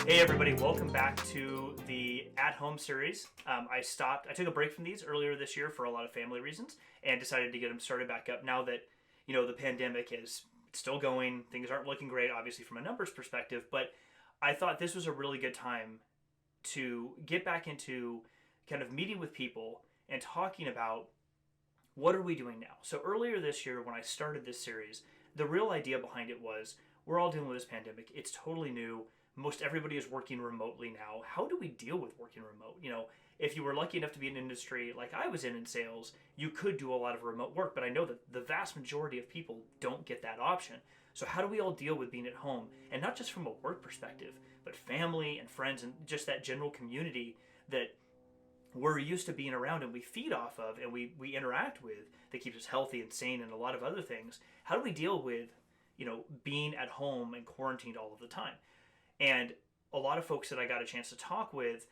Hey everybody, welcome back to the At Home series. I took a break from these earlier this year for a lot of family reasons and decided to get them started back up now that, the pandemic is still going. Things aren't looking great, obviously, from a numbers perspective, but I thought this was a really good time to get back into kind of meeting with people and talking about what are we doing now. So earlier this year when I started this series, the real idea behind it was we're all dealing with this pandemic. It's totally new. Most everybody is working remotely now. How do we deal with working remote? If you were lucky enough to be in an industry like I was in sales, you could do a lot of remote work, but I know that the vast majority of people don't get that option. So how do we all deal with being at home? And not just from a work perspective, but family and friends and just that general community that we're used to being around and we feed off of and we interact with that keeps us healthy and sane and a lot of other things. How do we deal with, being at home and quarantined all of the time? And a lot of folks that I got a chance to talk with,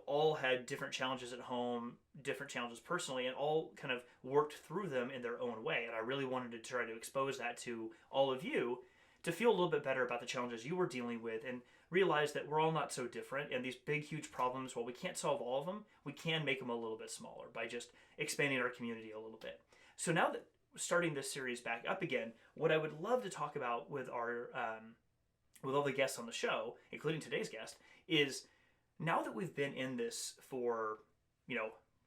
all had different challenges at home, different challenges personally, and all kind of worked through them in their own way. And I really wanted to try to expose that to all of you to feel a little bit better about the challenges you were dealing with and realize that we're all not so different. And these big, huge problems, while we can't solve all of them, we can make them a little bit smaller by just expanding our community a little bit. So now that starting this series back up again, what I would love to talk about with with all the guests on the show, including today's guest, is now that we've been in this for,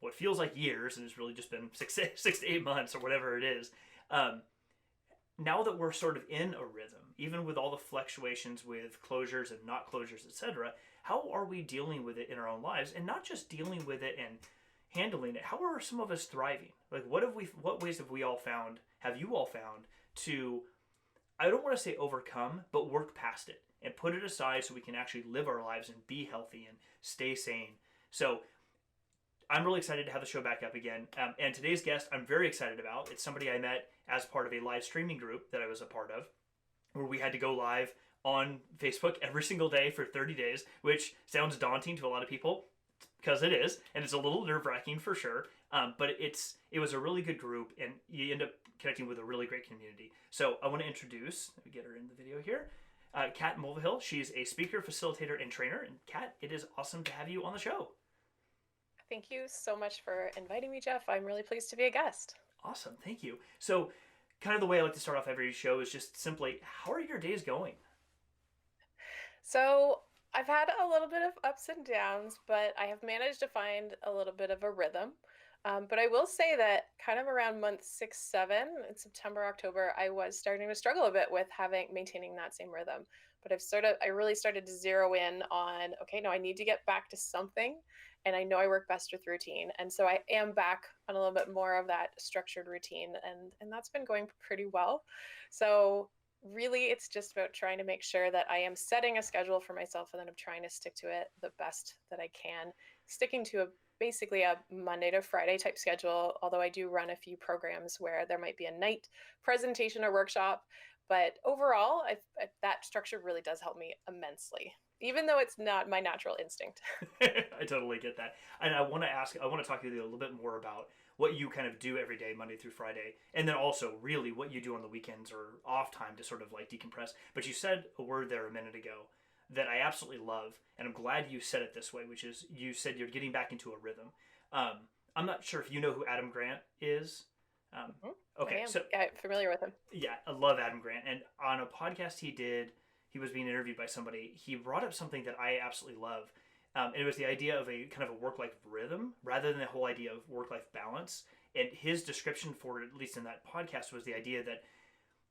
what feels like years, and it's really just been six to 8 months or whatever it is, now that we're sort of in a rhythm, even with all the fluctuations with closures and not closures, etc., how are we dealing with it in our own lives? And not just dealing with it and handling it, how are some of us thriving? Like, what ways have you all found to, I don't want to say overcome, but work past it and put it aside so we can actually live our lives and be healthy and stay sane. So I'm really excited to have the show back up again. And today's guest I'm very excited about. It's somebody I met as part of a live streaming group that I was a part of, where we had to go live on Facebook every single day for 30 days, which sounds daunting to a lot of people, because it is, and it's a little nerve-wracking for sure, but it was a really good group, and you end up connecting with a really great community. So I want to introduce, let me get her in the video here, Cat Mulvihill. She's a speaker, facilitator, and trainer, and Cat, it is awesome to have you on the show. Thank you so much for inviting me, Jeff. I'm really pleased to be a guest. Awesome, thank you. So kind of the way I like to start off every show is just simply, how are your days going? So I've had a little bit of ups and downs, but I have managed to find a little bit of a rhythm. But I will say that kind of around month 6, 7, in September, October, I was starting to struggle a bit with maintaining that same rhythm. But I really started to zero in on, okay, no, I need to get back to something. And I know I work best with routine. And so I am back on a little bit more of that structured routine. And that's been going pretty well. So really, it's just about trying to make sure that I am setting a schedule for myself and then I'm trying to stick to it the best that I can, sticking to basically a Monday to Friday type schedule, although I do run a few programs where there might be a night presentation or workshop. But overall, that structure really does help me immensely, even though it's not my natural instinct. I totally get that. And I want to talk to you a little bit more about what you kind of do every day, Monday through Friday, and then also really what you do on the weekends or off time to sort of like decompress. But you said a word there a minute ago that I absolutely love, and I'm glad you said it this way, which is you said you're getting back into a rhythm. I'm not sure if you know who Adam Grant is. Mm-hmm. Okay, so I'm familiar with him. yeah, I love Adam Grant. And on a podcast he was being interviewed by somebody. He brought up something that I absolutely love. And it was the idea of a kind of a work-life rhythm rather than the whole idea of work-life balance. And his description for it, at least in that podcast, was the idea that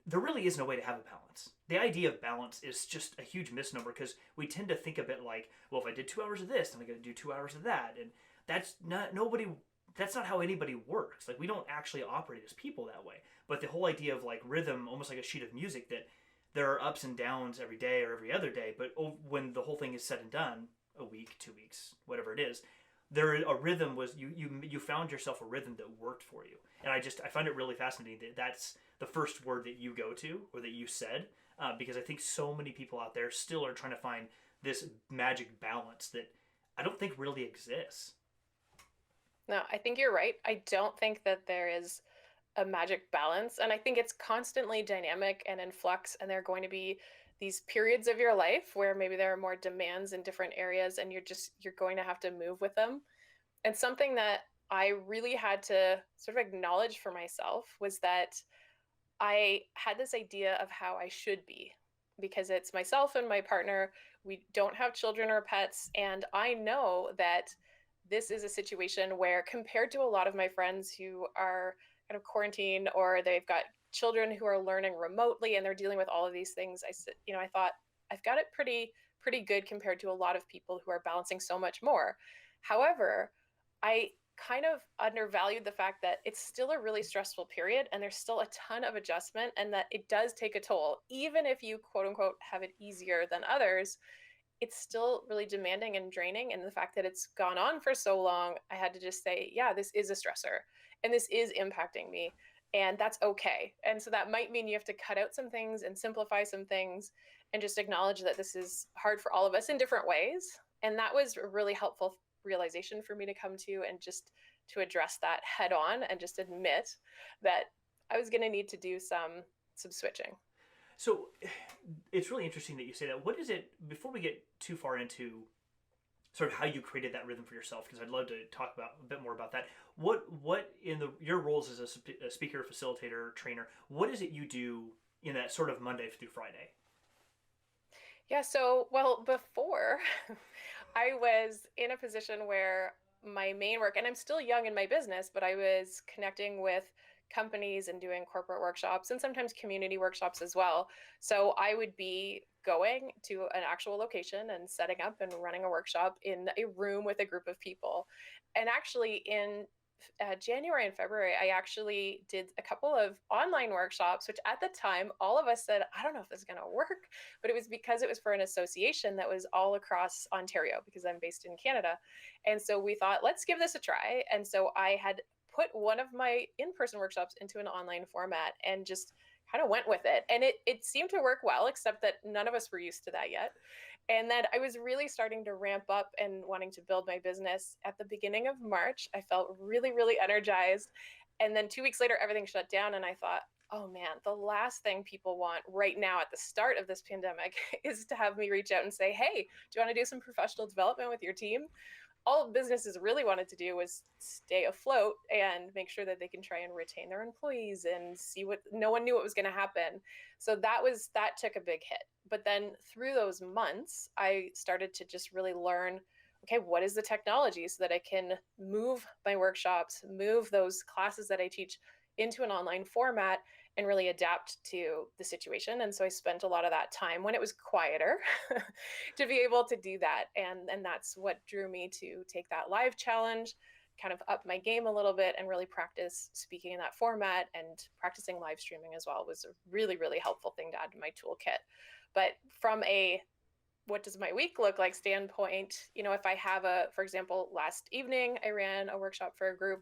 there really is no way to have a balance. The idea of balance is just a huge misnomer because we tend to think a bit like, well, if I did 2 hours of this, then I got to do 2 hours of that. And that's not how anybody works. Like, we don't actually operate as people that way. But the whole idea of like rhythm, almost like a sheet of music, that there are ups and downs every day or every other day, but when the whole thing is said and done, a week, 2 weeks, whatever it is, a rhythm was you found yourself a rhythm that worked for you. And I find it really fascinating that that's the first word that you go to or that you said, because I think so many people out there still are trying to find this magic balance that I don't think really exists. No, I think you're right. I don't think that there is a magic balance. And I think it's constantly dynamic and in flux. And there are going to be these periods of your life where maybe there are more demands in different areas and you're going to have to move with them. And something that I really had to sort of acknowledge for myself was that I had this idea of how I should be, because it's myself and my partner. We don't have children or pets. And I know that this is a situation where, compared to a lot of my friends who are kind of quarantined, or they've got children who are learning remotely and they're dealing with all of these things, I thought I've got it pretty good compared to a lot of people who are balancing so much more. However, I kind of undervalued the fact that it's still a really stressful period and there's still a ton of adjustment, and that it does take a toll. Even if you quote unquote have it easier than others, it's still really demanding and draining. And the fact that it's gone on for so long, I had to just say, yeah, this is a stressor and this is impacting me. And that's okay. And so that might mean you have to cut out some things and simplify some things and just acknowledge that this is hard for all of us in different ways. And that was a really helpful realization for me to come to, and just to address that head on and just admit that I was going to need to do some switching. So it's really interesting that you say that. What is it, before we get too far into sort of how you created that rhythm for yourself, because I'd love to talk about a bit more about that. What in your roles as a speaker, facilitator, trainer, what is it you do in that sort of Monday through Friday? Yeah, so, well, before I was in a position where my main work, and I'm still young in my business, but I was connecting with companies and doing corporate workshops and sometimes community workshops as well. So I would be going to an actual location and setting up and running a workshop in a room with a group of people. And actually, in January and February, I actually did a couple of online workshops, which at the time, all of us said, I don't know if this is going to work, but it was because it was for an association that was all across Ontario, because I'm based in Canada. And so we thought, let's give this a try. And so I had put one of my in-person workshops into an online format and just kind of went with it. And it seemed to work well, except that none of us were used to that yet. And then I was really starting to ramp up and wanting to build my business at the beginning of March. I felt really energized. And then 2 weeks later, everything shut down. And I thought, oh man, the last thing people want right now at the start of this pandemic is to have me reach out and say, hey, do you want to do some professional development with your team? All businesses really wanted to do was stay afloat and make sure that they can try and retain their employees and see what, no one knew what was going to happen. So that took a big hit. But then through those months, I started to just really learn, okay, what is the technology so that I can move my workshops, move those classes that I teach into an online format and really adapt to the situation. And so I spent a lot of that time when it was quieter to be able to do that. And that's what drew me to take that live challenge, kind of up my game a little bit, and really practice speaking in that format. And practicing live streaming as well was a really helpful thing to add to my toolkit. But from a what does my week look like standpoint, if I have for example, last evening I ran a workshop for a group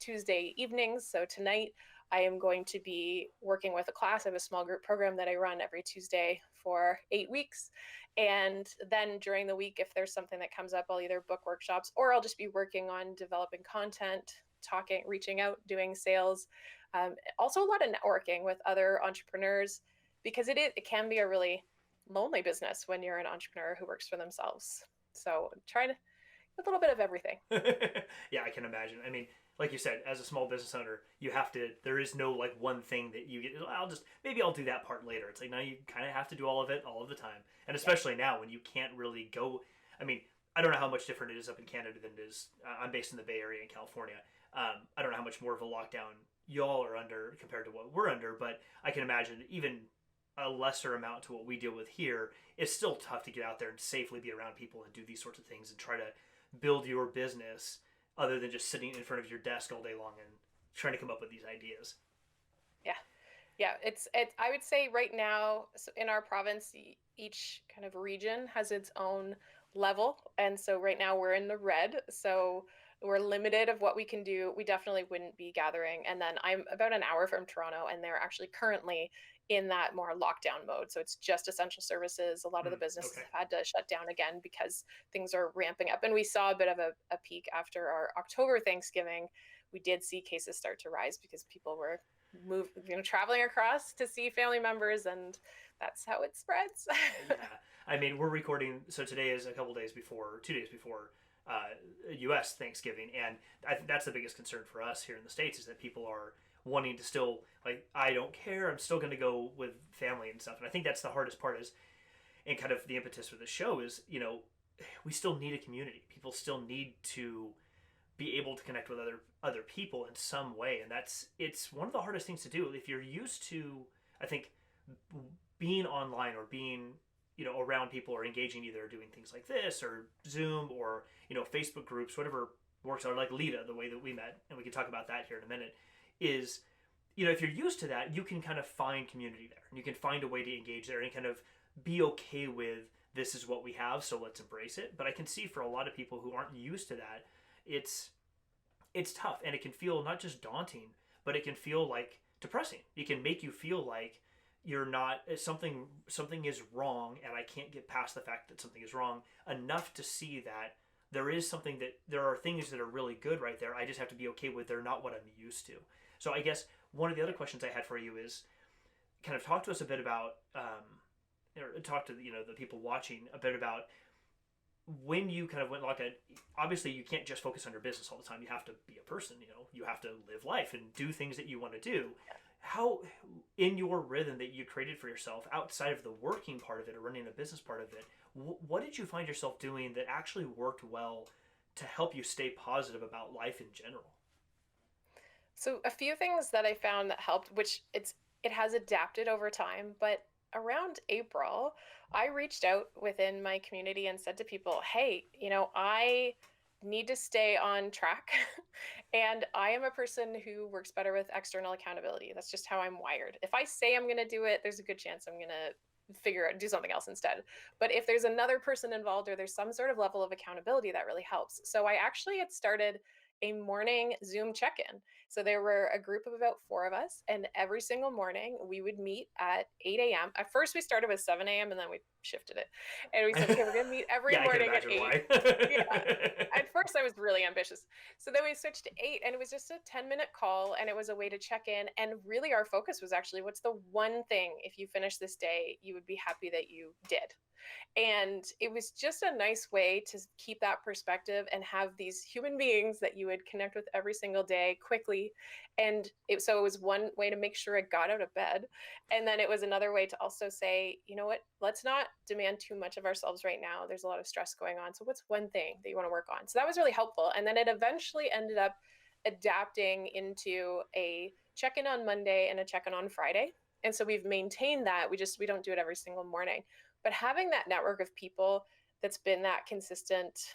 Tuesday evenings. So tonight I am going to be working with a class. I have a small group program that I run every Tuesday for 8 weeks. And then during the week, if there's something that comes up, I'll either book workshops or I'll just be working on developing content, talking, reaching out, doing sales. Also a lot of networking with other entrepreneurs, because it can be a really lonely business when you're an entrepreneur who works for themselves. So trying to a little bit of everything. Yeah, I can imagine. I mean, like you said, as a small business owner, you have to. There is no like one thing that you get. Maybe I'll do that part later. It's like now you kind of have to do all of it all of the time, and especially now when you can't really go. I mean, I don't know how much different it is up in Canada than it is. I'm based in the Bay Area in California. I don't know how much more of a lockdown y'all are under compared to what we're under, but I can imagine even a lesser amount to what we deal with here. It's still tough to get out there and safely be around people and do these sorts of things and try to build your business other than just sitting in front of your desk all day long and trying to come up with these ideas. Yeah. Yeah, it's I would say right now, so in our province, each kind of region has its own level. And so right now we're in the red. So we're limited of what we can do. We definitely wouldn't be gathering. And then I'm about an hour from Toronto, and they're actually currently in that more lockdown mode. So it's just essential services. A lot of the businesses Okay. have had to shut down again because things are ramping up. And we saw a bit of a peak after our October Thanksgiving. We did see cases start to rise because people were traveling across to see family members, and that's how it spreads. Yeah, I mean, we're recording, so today is a couple days before, 2 days before U.S. Thanksgiving, and I think that's the biggest concern for us here in the States is that people are wanting to still, like, I don't care, I'm still going to go with family and stuff, and I think that's the hardest part is, and kind of the impetus for the show is, we still need a community. People still need to be able to connect with other people in some way, and it's one of the hardest things to do if you're used to, I think, being online or being around people or engaging either doing things like this or Zoom or Facebook groups, whatever works, or like Lita, the way that we met, and we can talk about that here in a minute, is if you're used to that, you can kind of find community there and you can find a way to engage there and kind of be okay with this is what we have, so let's embrace it. But I can see for a lot of people who aren't used to that, it's tough, and it can feel not just daunting, but it can feel like depressing. It can make you feel like you're not, something is wrong, and I can't get past the fact that something is wrong enough to see that there are things that are really good right there. I just have to be okay with they're not what I'm used to. So I guess one of the other questions I had for you is kind of talk to us a bit about, or talk to the people watching a bit about when you kind of went like obviously you can't just focus on your business all the time. You have to be a person, you have to live life and do things that you want to do. How, in your rhythm that you created for yourself outside of the working part of it or running a business part of it, what did you find yourself doing that actually worked well to help you stay positive about life in general? So a few things that I found that helped, which it has adapted over time, but around April, I reached out within my community and said to people, "Hey, I need to stay on track." And I am a person who works better with external accountability. That's just how I'm wired. If I say I'm going to do it, there's a good chance I'm going to do something else instead. But if there's another person involved or there's some sort of level of accountability, that really helps. So I actually had started a morning Zoom check-in. So there were a group of about 4 of us, and every single morning we would meet at 8 a.m. At first we started with 7 a.m. and then we shifted it. And we said, okay, we're going to meet every Yeah, I can morning at imagine 8. why. Yeah. At first I was really ambitious. So then we switched to 8, and it was just a 10-minute call, and it was a way to check in. And really our focus was actually, what's the one thing, if you finish this day, you would be happy that you did? And it was just a nice way to keep that perspective and have these human beings that you would connect with every single day quickly. And so it was one way to make sure I got out of bed. And then it was another way to also say, you know what, let's not demand too much of ourselves right now. There's a lot of stress going on. So what's one thing that you want to work on? So that was really helpful. And then it eventually ended up adapting into a check-in on Monday and a check-in on Friday. And so we've maintained that. We don't do it every single morning. But having that network of people that's been that consistent,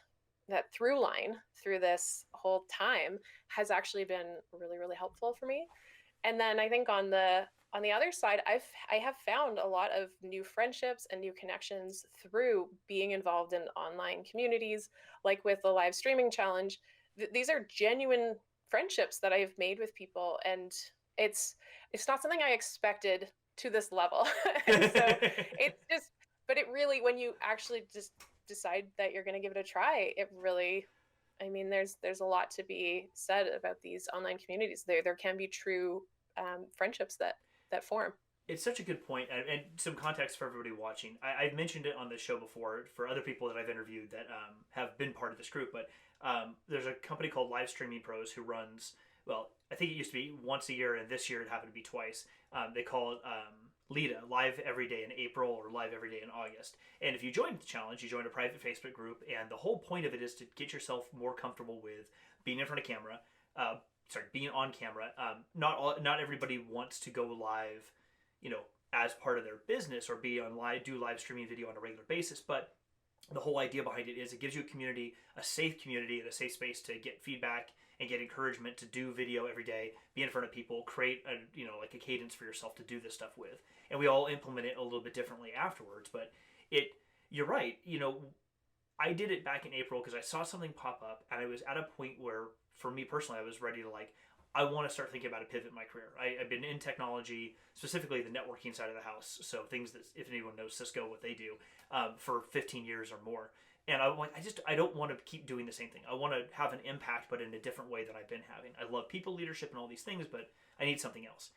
that through line through this whole time has actually been really, really helpful for me. And then I think on the other side, I have found a lot of new friendships and new connections through being involved in online communities, like with the live streaming challenge. These are genuine friendships that I've made with people, and it's not something I expected to this level. And so it's just, but it really, when you actually just decide that you're going to give it a try, it really, I mean, there's a lot to be said about these online communities. There can be true friendships that form. It's such a good point, and some context for everybody watching. I've mentioned it on the show before for other people that I've interviewed that have been part of this group, but there's a company called Live Streaming Pros who runs, well, I think it used to be once a year, and this year it happened to be twice. They call it Lita, live every day in April or live every day in August. And if you join the challenge, you join a private Facebook group, and the whole point of it is to get yourself more comfortable with being in front of camera, being on camera. Not everybody wants to go live, as part of their business or do live streaming video on a regular basis, but the whole idea behind it is it gives you a community, a safe community, and a safe space to get feedback and get encouragement to do video every day, be in front of people, create a cadence for yourself to do this stuff with. And we all implement it a little bit differently afterwards, but you're right. I did it back in April because I saw something pop up, and I was at a point where, for me personally, I was ready to I want to start thinking about a pivot in my career. I've been in technology, specifically the networking side of the house. So things that, if anyone knows Cisco, what they do, for 15 years or more. And I don't want to keep doing the same thing. I want to have an impact, but in a different way than I've been having. I love people leadership and all these things, but I need something else.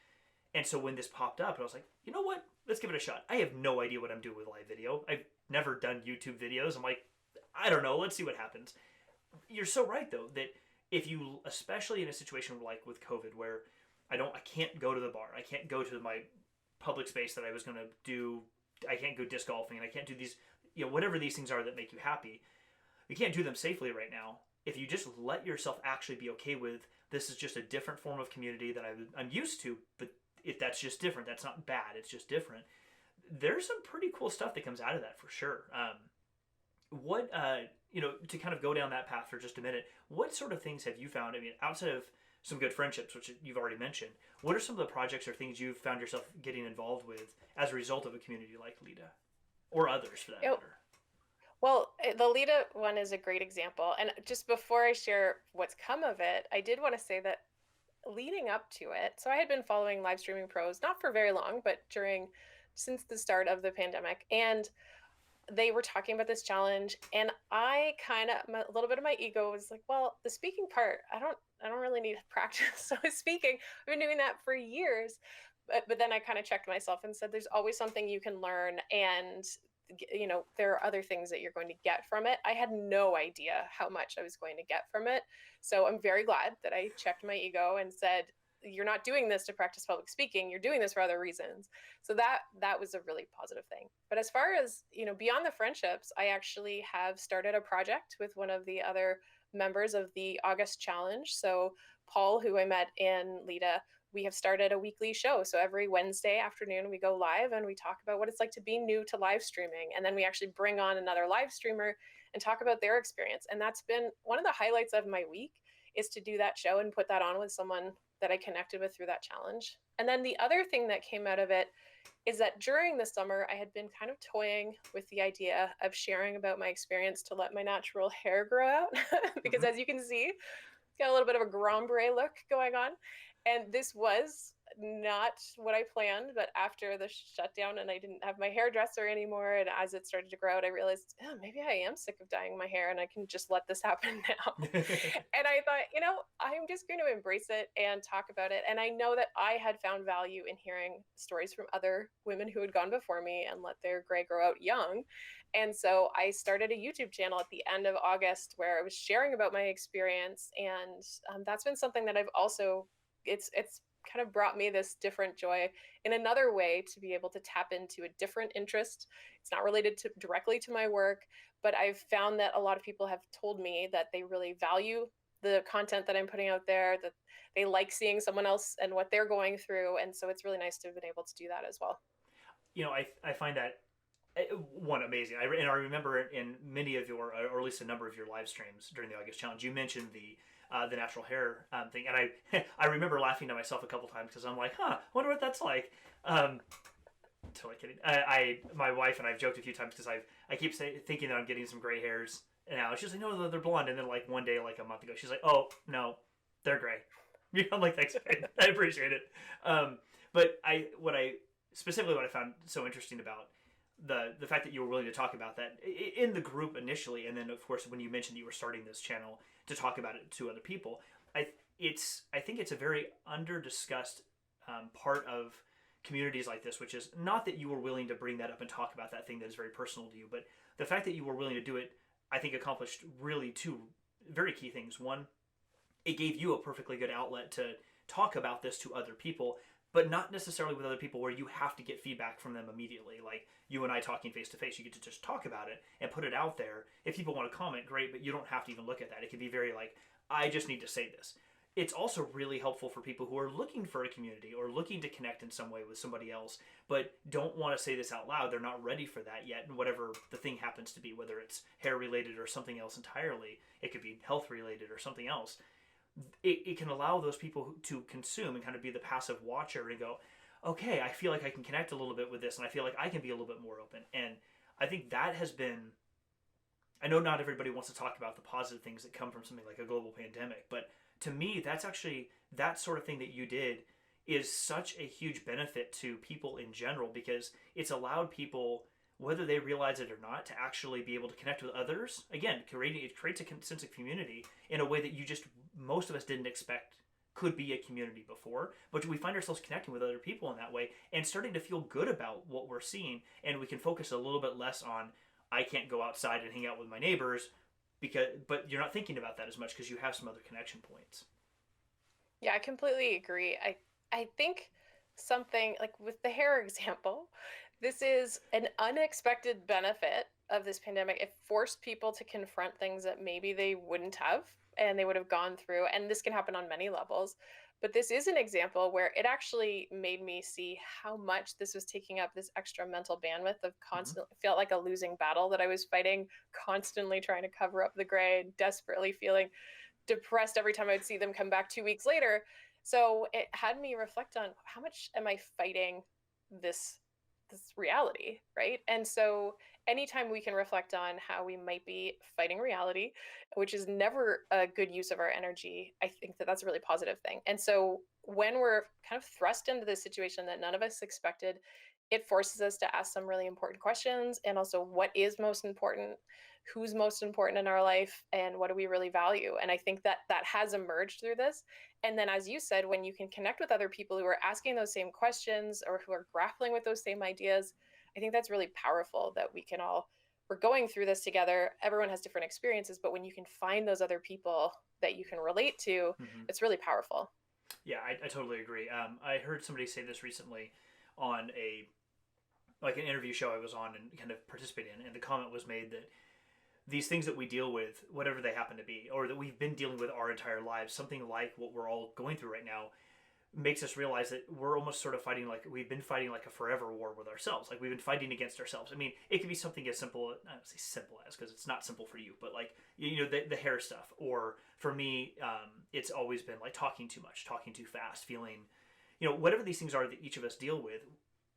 And so when this popped up, I was like, you know what? Let's give it a shot. I have no idea what I'm doing with live video. I've never done YouTube videos. I'm like, I don't know. Let's see what happens. You're so right though that if you, especially in a situation like with COVID, where I can't go to the bar, I can't go to my public space that I was going to do, I can't go disc golfing, and I can't do these, whatever these things are that make you happy. You can't do them safely right now. If you just let yourself actually be okay with this is just a different form of community that I'm used to, but if that's just different, that's not bad. It's just different. There's some pretty cool stuff that comes out of that for sure. What to kind of go down that path for just a minute, what sort of things have you found? I mean, outside of some good friendships, which you've already mentioned, what are some of the projects or things you've found yourself getting involved with as a result of a community like Lita, or others for that matter? Well, the Lita one is a great example. And just before I share what's come of it, I did want to say that leading up to it, so I had been following live streaming pros not for very long, but since the start of the pandemic, and they were talking about this challenge, and I kind of a little bit of my ego was like, well, the speaking part, I don't really need to practice. So speaking, I've been doing that for years, but then I kind of checked myself and said, there's always something you can learn, and there are other things that you're going to get from it. I had no idea how much I was going to get from it. So I'm very glad that I checked my ego and said, you're not doing this to practice public speaking. You're doing this for other reasons. So that was a really positive thing. But as far as, beyond the friendships, I actually have started a project with one of the other members of the August challenge. So Paul, who I met in Lita, we have started a weekly show. So every Wednesday afternoon, we go live and we talk about what it's like to be new to live streaming. And then we actually bring on another live streamer and talk about their experience. And that's been one of the highlights of my week, is to do that show and put that on with someone that I connected with through that challenge. And then the other thing that came out of it is that during the summer, I had been kind of toying with the idea of sharing about my experience to let my natural hair grow out. Because as you can see, it's got a little bit of a grand beret look going on. And this was not what I planned, but after the shutdown and I didn't have my hairdresser anymore, and as it started to grow out, I realized, oh, maybe I am sick of dyeing my hair and I can just let this happen now. And I thought, I'm just going to embrace it and talk about it. And I know that I had found value in hearing stories from other women who had gone before me and let their gray grow out young. And so I started a YouTube channel at the end of August where I was sharing about my experience. And that's been something that I've also, it's kind of brought me this different joy in another way, to be able to tap into a different interest. It's not related directly to my work, but I've found that a lot of people have told me that they really value the content that I'm putting out there, that they like seeing someone else and what they're going through. And so it's really nice to have been able to do that as well. I find that one amazing. I remember in many of your, or at least a number of your live streams during the August challenge, you mentioned the natural hair thing, and I remember laughing to myself a couple times because I'm like, wonder what that's like. Totally kidding. My wife and I've joked a few times because I keep thinking that I'm getting some gray hairs now. She's like, no, they're blonde, and then like one day, like a month ago, she's like, oh no, they're gray. I'm like, thanks, I appreciate it. But what I found so interesting about the fact that you were willing to talk about that in the group initially, and then of course when you mentioned that you were starting this channel to talk about it to other people, I think it's a very under discussed part of communities like this, which is not that you were willing to bring that up and talk about that thing that is very personal to you, but the fact that you were willing to do it, I think accomplished really two very key things. One, it gave you a perfectly good outlet to talk about this to other people, but not necessarily with other people where you have to get feedback from them immediately. Like you and I talking face to face, you get to just talk about it and put it out there. If people want to comment, great, but you don't have to even look at that. It can be very like, I just need to say this. It's also really helpful for people who are looking for a community or looking to connect in some way with somebody else, but don't want to say this out loud. They're not ready for that yet. And whatever the thing happens to be, whether it's hair related or something else entirely, it could be health related or something else. It can allow those people to consume and kind of be the passive watcher and go, okay, I feel like I can connect a little bit with this, and I feel like I can be a little bit more open. And I think that has been, I know not everybody wants to talk about the positive things that come from something like a global pandemic, but to me, that's actually, that sort of thing that you did is such a huge benefit to people in general, because it's allowed people, whether they realize it or not, to actually be able to connect with others. Again, it creates a sense of community in a way that most of us didn't expect could be a community before, but we find ourselves connecting with other people in that way and starting to feel good about what we're seeing, and we can focus a little bit less on I can't go outside and hang out with my neighbors but you're not thinking about that as much because you have some other connection points. Yeah, I completely agree. I think something like with the hair example, this is an unexpected benefit of this pandemic. It forced people to confront things that maybe they wouldn't have and they would have gone through. And this can happen on many levels. But this is an example where it actually made me see how much this was taking up this extra mental bandwidth of Mm-hmm. constantly felt like a losing battle that I was fighting, constantly trying to cover up the gray, desperately feeling depressed every time I'd see them come back 2 weeks later. So it had me reflect on how much am I fighting this this reality, right? And so anytime we can reflect on how we might be fighting reality, which is never a good use of our energy, I think that that's a really positive thing. And so when we're kind of thrust into this situation that none of us expected, it forces us to ask some really important questions, and also what is most important, who's most important in our life, and what do we really value. And I think that that has emerged through this. And then, as you said, when you can connect with other people who are asking those same questions or who are grappling with those same ideas, I think that's really powerful that we can all, we're going through this together. Everyone has different experiences, but when you can find those other people that you can relate to, Mm-hmm. it's really powerful. Yeah, I totally agree. I heard somebody say this recently on a like an interview show I was on and kind of participated in, and the comment was made that these things that we deal with, whatever they happen to be, or that we've been dealing with our entire lives, something like what we're all going through right now, makes us realize that we're almost sort of fighting like we've been fighting like a forever war with ourselves. Like we've been fighting against ourselves. I mean, it could be something as simple, I don't say simple as because it's not simple for you, but like, the hair stuff. Or for me, it's always been like talking too much, talking too fast, feeling, whatever these things are that each of us deal with,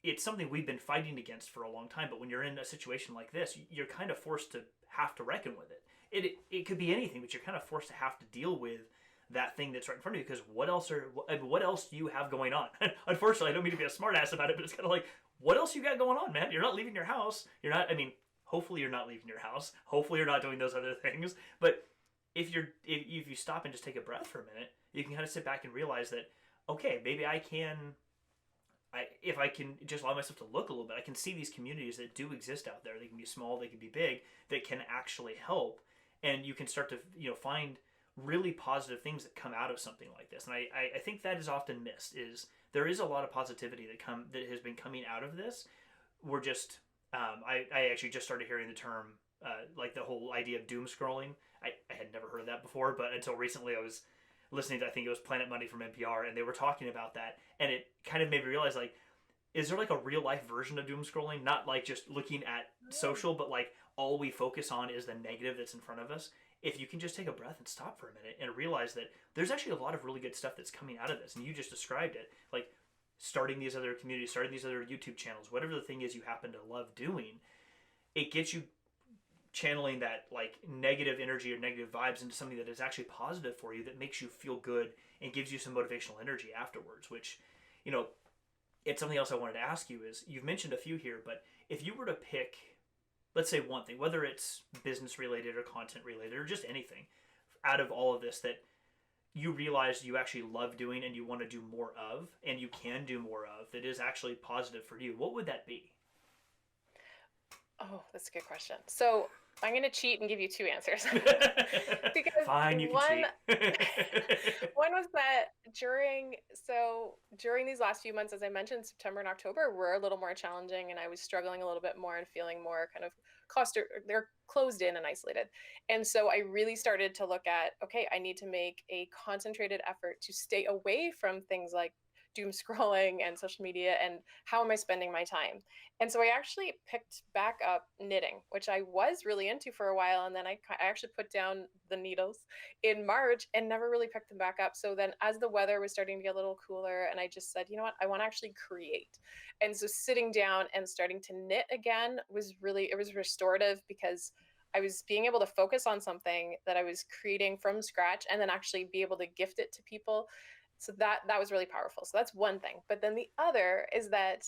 it's something we've been fighting against for a long time. But when you're in a situation like this, you're kind of forced to have to reckon with it. It could be anything, but you're kind of forced to have to deal with that thing that's right in front of you because what else do you have going on? Unfortunately, I don't mean to be a smartass about it, but it's kind of like, what else you got going on, man? You're not leaving your house. You're not. I mean, hopefully you're not leaving your house. Hopefully you're not doing those other things. But if you stop and just take a breath for a minute, you can kind of sit back and realize that okay, maybe I can. If I can just allow myself to look a little bit, I can see these communities that do exist out there. They can be small, they can be big, that can actually help, and you can start to find really positive things that come out of something like this. And I think that is often missed. Is there is a lot of positivity that has been coming out of this. We're just I actually just started hearing the term like the whole idea of doom scrolling. I had never heard of that before, but until recently I was listening to, I think it was Planet Money from NPR, and they were talking about that, and it kind of made me realize, like, is there like a real life version of doom scrolling? Not like just looking at social, but like all we focus on is the negative that's in front of us. If you can just take a breath and stop for a minute and realize that there's actually a lot of really good stuff that's coming out of this, and you just described it, like starting these other communities, starting these other YouTube channels, whatever the thing is you happen to love doing, it gets you channeling that like negative energy or negative vibes into something that is actually positive for you, that makes you feel good and gives you some motivational energy afterwards. Which, it's something else I wanted to ask you is, you've mentioned a few here, but if you were to pick, let's say one thing, whether it's business related or content related or just anything out of all of this that you realize you actually love doing and you want to do more of and you can do more of, that is actually positive for you, what would that be? Oh, that's a good question. So I'm going to cheat and give you two answers. Because Fine, you can one cheat. one was that during these last few months, as I mentioned, September and October were a little more challenging, and I was struggling a little bit more and feeling more kind of they're closed in and isolated. And so I really started to look at, okay, I need to make a concentrated effort to stay away from things like doom scrolling and social media, and how am I spending my time. And so I actually picked back up knitting, which I was really into for a while. And then I actually put down the needles in March and never really picked them back up. So then, as the weather was starting to get a little cooler, and I just said, you know what, I want to actually create. And so sitting down and starting to knit again it was restorative, because I was being able to focus on something that I was creating from scratch and then actually be able to gift it to people. So that was really powerful. So that's one thing. But then the other is that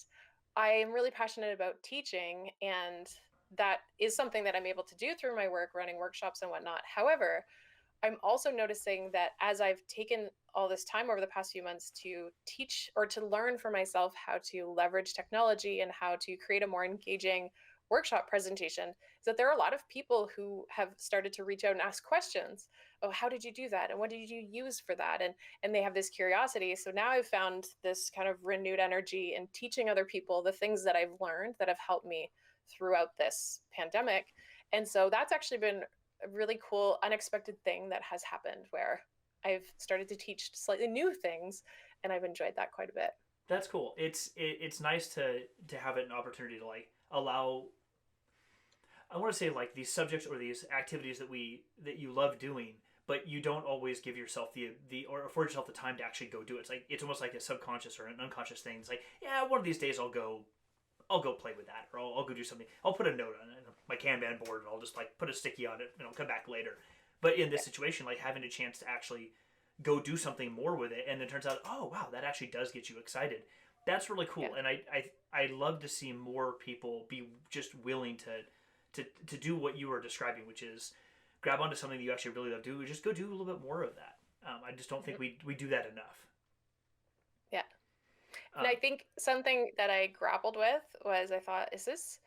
I am really passionate about teaching, and that is something that I'm able to do through my work, running workshops and whatnot. However, I'm also noticing that as I've taken all this time over the past few months to teach or to learn for myself how to leverage technology and how to create a more engaging workshop presentation, is that there are a lot of people who have started to reach out and ask questions. Oh, how did you do that? And what did you use for that? And they have this curiosity. So now I've found this kind of renewed energy in teaching other people the things that I've learned that have helped me throughout this pandemic. And so that's actually been a really cool, unexpected thing that has happened where I've started to teach slightly new things, and I've enjoyed that quite a bit. That's cool. It's nice to have an opportunity to like allow. I want to say like these subjects or these activities that you love doing, but you don't always give yourself the or afford yourself the time to actually go do it. It's like it's almost like a subconscious or an unconscious thing. It's like, yeah, one of these days I'll go play with that, or I'll go do something. I'll put a note on it, my Kanban board, and I'll just like put a sticky on it, and I'll come back later. But in this situation, like having a chance to actually go do something more with it, and then it turns out, oh wow, that actually does get you excited. That's really cool, Yeah. and I love to see more people be just willing to do what you were describing, which is grab onto something that you actually really love to do. Just go do a little bit more of that. I just don't think Mhm. we do that enough. Yeah. And Um, I think something that I grappled with was I thought, is this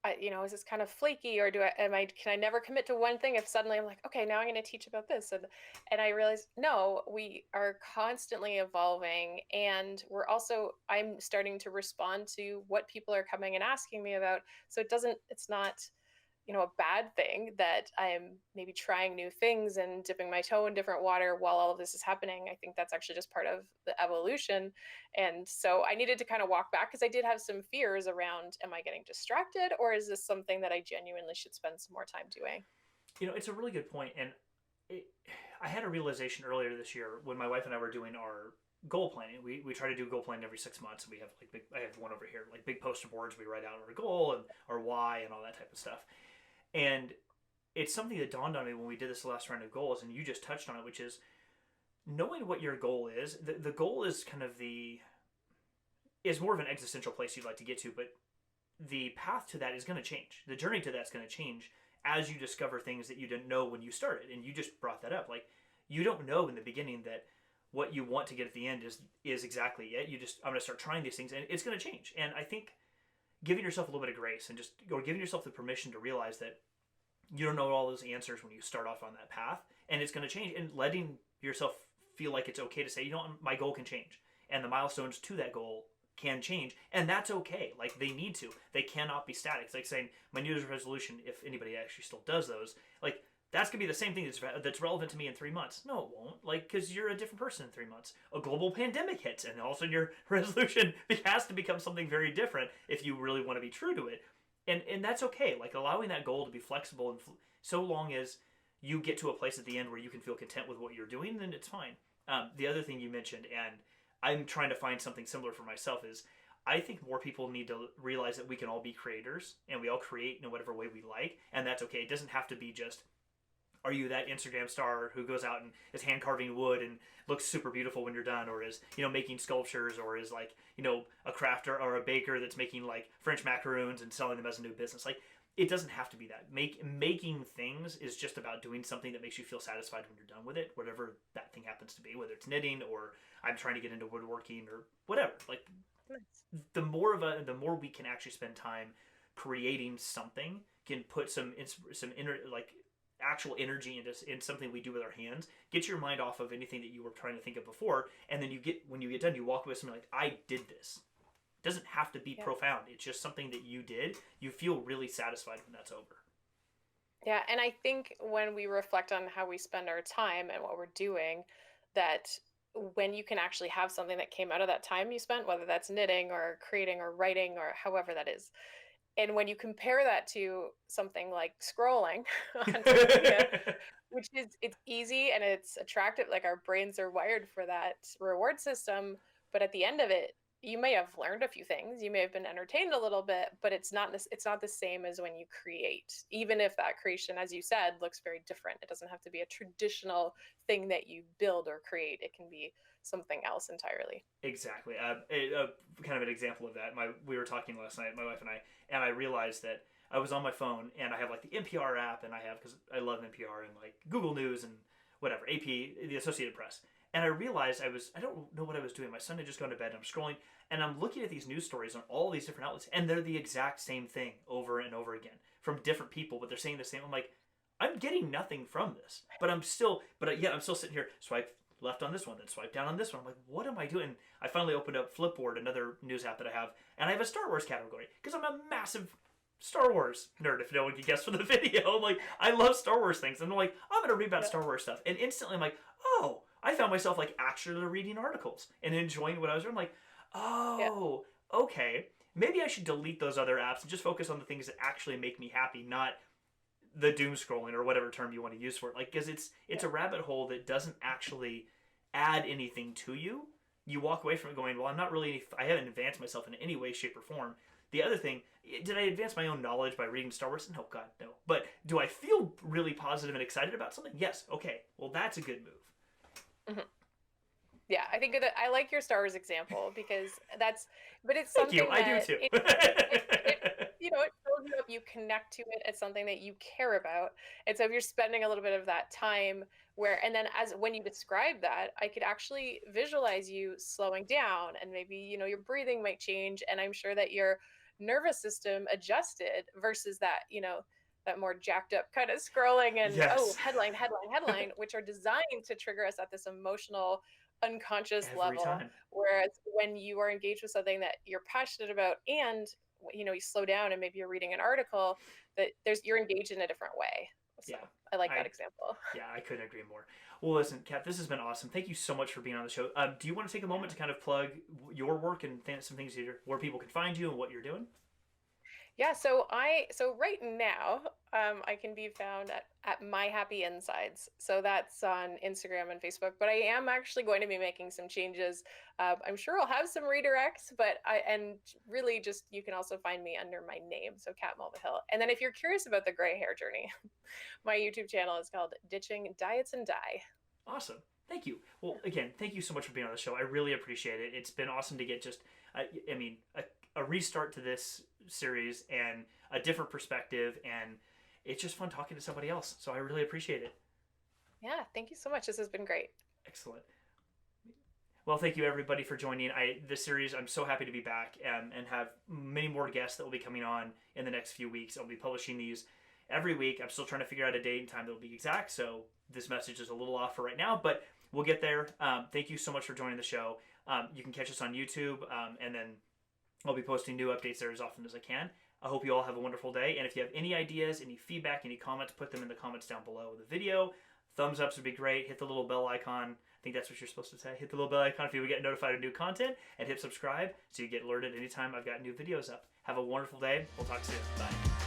is this kind of flaky, or can I never commit to one thing if suddenly I'm like, okay, now I'm going to teach about this, and I realized no, we are constantly evolving, and I'm starting to respond to what people are coming and asking me about. So it's not a bad thing that I'm maybe trying new things and dipping my toe in different water while all of this is happening. I think that's actually just part of the evolution. And so I needed to kind of walk back because I did have some fears around, am I getting distracted, or is this something that I genuinely should spend some more time doing? it's a really good point, and it, I had a realization earlier this year when my wife and I were doing our goal planning. We try to do goal planning every 6 months. We have like big. I have one over here, like big poster boards. We write out our goal and our why and all that type of stuff. And it's something that dawned on me when we did this last round of goals, and you just touched on it, which is knowing what your goal is. The goal is kind of the is more of an existential place you'd like to get to, but the path to that is going to change. The journey to that's going to change as you discover things that you didn't know when you started. And you just brought that up. Like you don't know in the beginning that what you want to get at the end is exactly it. You just I'm going to start trying these things, and it's going to change. And I think giving yourself a little bit of grace and just or giving yourself the permission to realize that you don't know all those answers when you start off on that path, and it's going to change, and letting yourself feel like it's okay to say, my goal can change, and the milestones to that goal can change, and that's okay. Like they need to, they cannot be static. It's like saying my New Year's resolution, if anybody actually still does those, like that's gonna be the same thing that's relevant to me in 3 months. No, it won't. Like because you're a different person in 3 months. A global pandemic hits, and all of a sudden your resolution has to become something very different if you really want to be true to it. And that's okay. Like allowing that goal to be flexible and so long as you get to a place at the end where you can feel content with what you're doing, then it's fine. The other thing you mentioned, and I'm trying to find something similar for myself, is I think more people need to realize that we can all be creators and we all create in whatever way we like, and that's okay. It doesn't have to be just are you that Instagram star who goes out and is hand carving wood and looks super beautiful when you're done, or is making sculptures, or is like a crafter or a baker that's making like French macaroons and selling them as a new business. Like it doesn't have to be that. Making things is just about doing something that makes you feel satisfied when you're done with it, whatever that thing happens to be, whether it's knitting or I'm trying to get into woodworking or whatever. Like Nice. the more we can actually spend time creating something can put some inner like actual energy in something we do with our hands. Get your mind off of anything that you were trying to think of before, and then when you get done, you walk away with something like I did this. It doesn't have to be Yeah. profound. It's just something that you did. You feel really satisfied when that's over. Yeah, and I think when we reflect on how we spend our time and what we're doing, that when you can actually have something that came out of that time you spent, whether that's knitting or creating or writing or however that is, and when you compare that to something like scrolling on social media, which is it's easy and it's attractive, like our brains are wired for that reward system, but at the end of it, you may have learned a few things, you may have been entertained a little bit, but it's not the same as when you create, even if that creation, as you said, looks very different. It doesn't have to be a traditional thing that you build or create. It can be something else entirely. Exactly. Kind of an example of that. We were talking last night, my wife and I realized that I was on my phone and I have like the NPR app, and I have because I love NPR and like Google News and whatever, AP, the Associated Press. And I realized I don't know what I was doing. My son had just gone to bed and I'm scrolling and I'm looking at these news stories on all these different outlets and they're the exact same thing over and over again from different people, but they're saying the same. I'm like, I'm getting nothing from this, but I'm still sitting here, swipe left on this one, then swipe down on this one. I'm like, what am I doing? I finally opened up Flipboard, another news app that I have, and I have a Star Wars category because I'm a massive Star Wars nerd, if no one could guess from the video. I'm like, I love Star Wars things. And I'm like, I'm going to read about Star Wars stuff. And instantly I'm like, oh, I found myself like actually reading articles and enjoying what I was reading. I'm like, oh, okay. Maybe I should delete those other apps and just focus on the things that actually make me happy, not the doom scrolling or whatever term you want to use for it. Like, because it's a rabbit hole that doesn't actually add anything to you. You walk away from it going, well, I haven't advanced myself in any way, shape, or form. The other thing, did I advance my own knowledge by reading Star Wars? No, God, no. But do I feel really positive and excited about something? Yes. Okay. Well, that's a good move. Mm-hmm. Yeah, I think that I like your Star Wars example because but it's Thank something you. I do too. it shows you up, you connect to it as something that you care about. And so if you're spending a little bit of that time and then when you describe that, I could actually visualize you slowing down and maybe, your breathing might change. And I'm sure that your nervous system adjusted versus that, that more jacked up kind of scrolling and headline, which are designed to trigger us at this emotional unconscious Every level. time. Whereas when you are engaged with something that you're passionate about and you slow down and maybe you're reading an article that you're engaged in a different way. So yeah, I like that example. Yeah, I couldn't agree more. Well, listen, Kat, this has been awesome. Thank you so much for being on the show. Do you want to take a moment to kind of plug your work and some things where people can find you and what you're doing? Yeah, so right now, I can be found at My Happy Insides. So that's on Instagram and Facebook. But I am actually going to be making some changes. I'm sure I'll have some redirects, but really just you can also find me under my name, so Cat Mulvihill. And then if you're curious about the gray hair journey, my YouTube channel is called Ditching Diets and Dye. Awesome. Thank you. Well, again, thank you so much for being on the show. I really appreciate it. It's been awesome to get just, a restart to this series and a different perspective, and it's just fun talking to somebody else. So I really appreciate it. Yeah, thank you so much. This has been great. Excellent. Well, thank you everybody for joining. This series, I'm so happy to be back and have many more guests that will be coming on in the next few weeks. I'll be publishing these every week. I'm still trying to figure out a date and time that will be exact, so this message is a little off for right now, but we'll get there. Thank you so much for joining the show. You can catch us on YouTube, and then I'll be posting new updates there as often as I can. I hope you all have a wonderful day. And if you have any ideas, any feedback, any comments, put them in the comments down below the video. Thumbs ups would be great. Hit the little bell icon. I think that's what you're supposed to say. Hit the little bell icon if you would get notified of new content. And hit subscribe so you get alerted anytime I've got new videos up. Have a wonderful day. We'll talk soon. Bye.